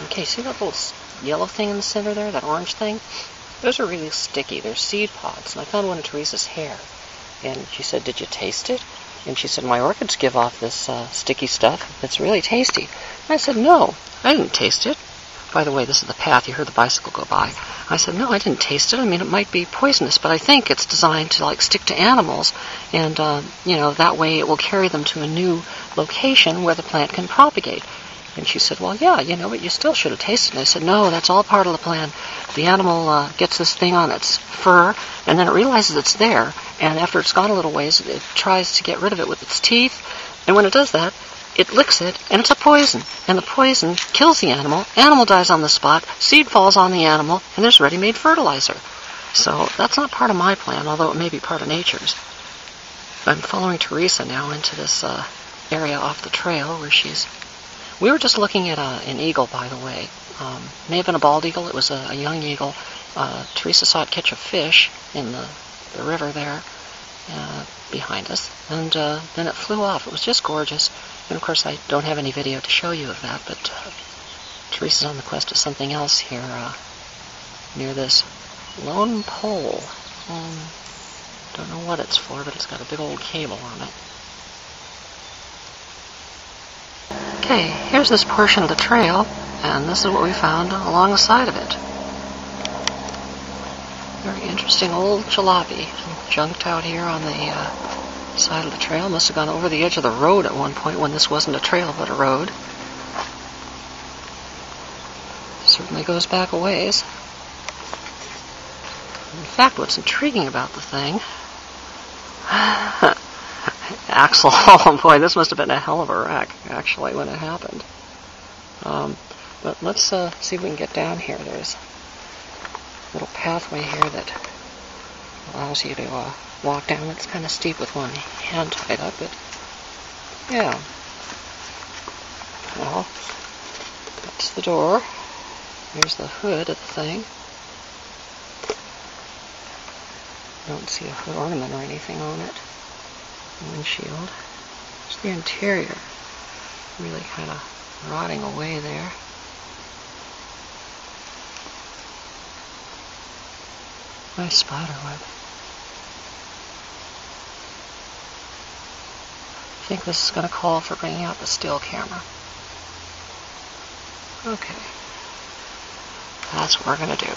Okay, see that little yellow thing in the center there, that orange thing? Those are really sticky. They're seed pods. And I found one in Teresa's hair. And she said, "Did you taste it?" And she said, "My orchids give off this sticky stuff. It's really tasty." And I said, "No, I didn't taste it." By the way, this is the path. You heard the bicycle go by. I said, "No, I didn't taste it. I mean, it might be poisonous, but I think it's designed to, like, stick to animals. And, that way it will carry them to a new location where the plant can propagate." And she said, "Well, yeah, but you still should have tasted it." And I said, "No, that's all part of the plan. The animal gets this thing on its fur, and then it realizes it's there. And after it's gone a little ways, it tries to get rid of it with its teeth. And when it does that, it licks it, and it's a poison. And the poison kills the animal. Animal dies on the spot. Seed falls on the animal, and there's ready-made fertilizer. So that's not part of my plan, although it may be part of nature's. I'm following Teresa now into this area off the trail where We were just looking at an eagle, by the way. May have been a bald eagle. It was a young eagle. Teresa saw it catch a fish in the river there behind us, and then it flew off. It was just gorgeous. And of course, I don't have any video to show you of that, but Teresa's on the quest of something else here near this lone pole. Don't know what it's for, but it's got a big old cable on it. Okay, here's this portion of the trail, and this is what we found along the side of it. Very interesting old jalopy, junked out here on the side of the trail. Must have gone over the edge of the road at one point when this wasn't a trail but a road. Certainly goes back a ways. In fact, what's intriguing about the thing... Axle, oh boy, this must have been a hell of a wreck, actually, when it happened. But let's see if we can get down here. There's a little pathway here that allows you to walk down. It's kind of steep with one hand tied up, but yeah. Well, that's the door. Here's the hood of the thing. Don't see a hood ornament or anything on it. Windshield. There's the interior. Really kind of rotting away there. Nice spider web. I think this is going to call for bringing out the still camera. Okay. That's what we're going to do.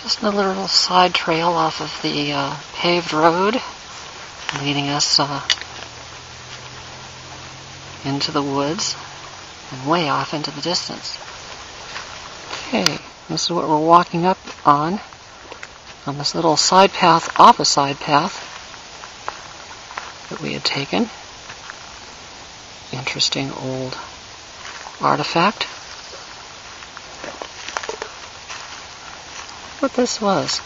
Just another little side trail off of the paved road, leading us into the woods and way off into the distance. Okay, this is what we're walking up on this little side path, off a side path that we had taken. Interesting old artifact. What this was.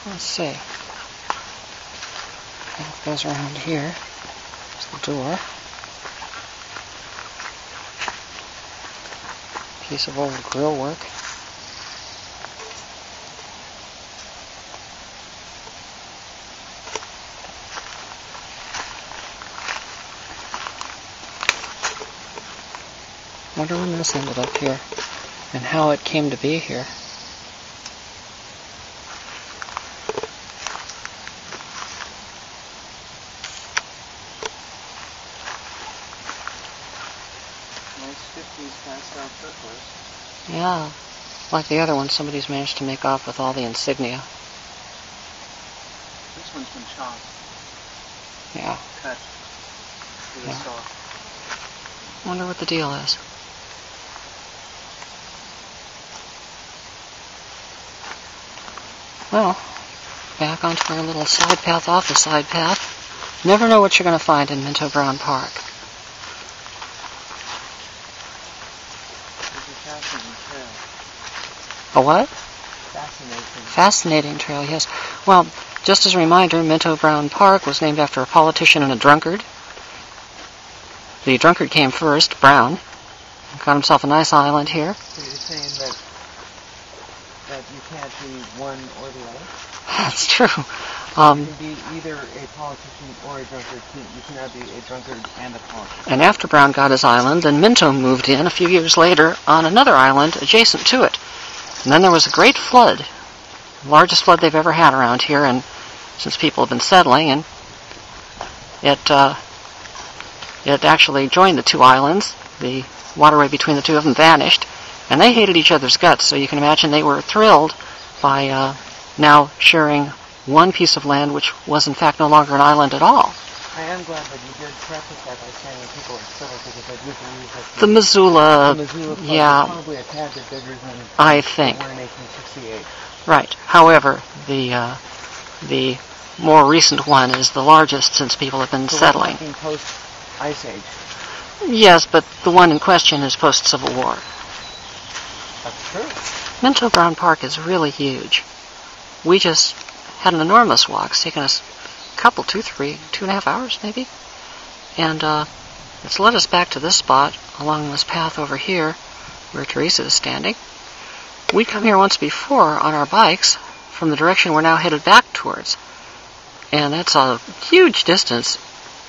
Let's see. It goes around here. There's the door. Piece of old grill work. Wonder when this ended up here and how it came to be here. Yeah, like the other one, somebody's managed to make off with all the insignia. This one's been chopped. Yeah. Cut. Really Yeah. soft. Wonder what the deal is. Well, back onto our little side path off the side path. Never know what you're going to find in Minto Brown Park. A what? Fascinating trail, yes. Well, just as a reminder, Minto Brown Park was named after a politician and a drunkard. The drunkard came first, Brown. Got himself a nice island here. So you're saying that you can't be one or the other? That's true. You can be either a politician or a drunkard. You cannot be a drunkard and a politician. And after Brown got his island, then Minto moved in a few years later on another island adjacent to it. And then there was a great flood, the largest flood they've ever had around here, and since people have been settling, and it actually joined the two islands. The waterway between the two of them vanished, and they hated each other's guts, so you can imagine they were thrilled by now sharing one piece of land which was in fact no longer an island at all. I am glad that you did preface that by saying that people are civil, because I do believe that The Missoula, Club yeah, is probably a tad bit bigger than I think. the one in 1868. Right. However, the more recent one is the largest since people have been settling. We're talking post-Ice Age. Yes, but the one in question is post-Civil War. That's true. Minto Brown Park is really huge. We just had an enormous walk. It's taken us a couple, 2.5 hours maybe. And it's led us back to this spot along this path over here where Teresa is standing. We'd come here once before on our bikes from the direction we're now headed back towards. And that's a huge distance.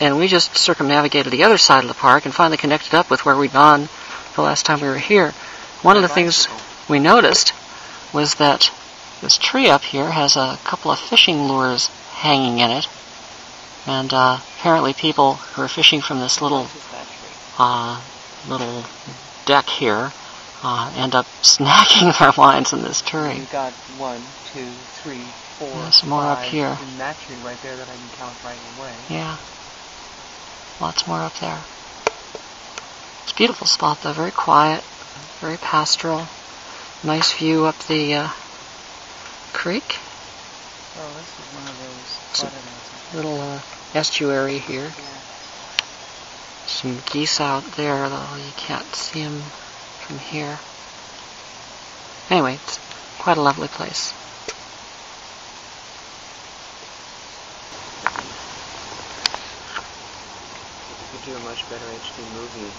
And we just circumnavigated the other side of the park and finally connected up with where we'd gone the last time we were here. One of the things we noticed was that this tree up here has a couple of fishing lures hanging in it. And apparently people who are fishing from this little deck here end up snacking their lines in this tree. You've got 1, 2, 3, 4, There's more up here. in that tree right there that I can count right away. Yeah. Lots more up there. It's a beautiful spot though, very quiet, very pastoral. Nice view up the creek. Oh, this is one of those flooded Little estuary here. Yeah. Some geese out there, though you can't see them from here. Anyway, it's quite a lovely place. You could do a much better HD movie.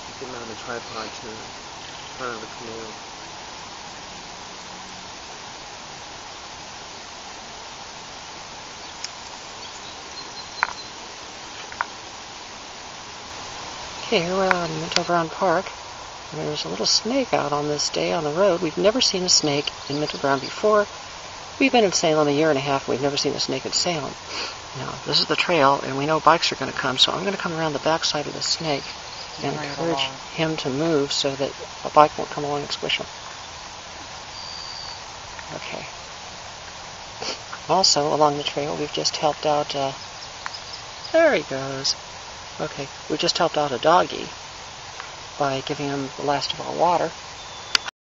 You could mount a tripod to the front of the canoe. Okay, here we're in Minto Brown Park, and there's a little snake out on this day on the road. We've never seen a snake in Minto Brown before. We've been in Salem a year and a half, and we've never seen a snake in Salem. Now, this is the trail, and we know bikes are going to come, so I'm going to come around the back side of the snake and encourage him to move so that a bike won't come along and squish him. Okay. Also, along the trail, we've just helped out, there he goes. Okay, we just helped out a doggy by giving him the last of our water.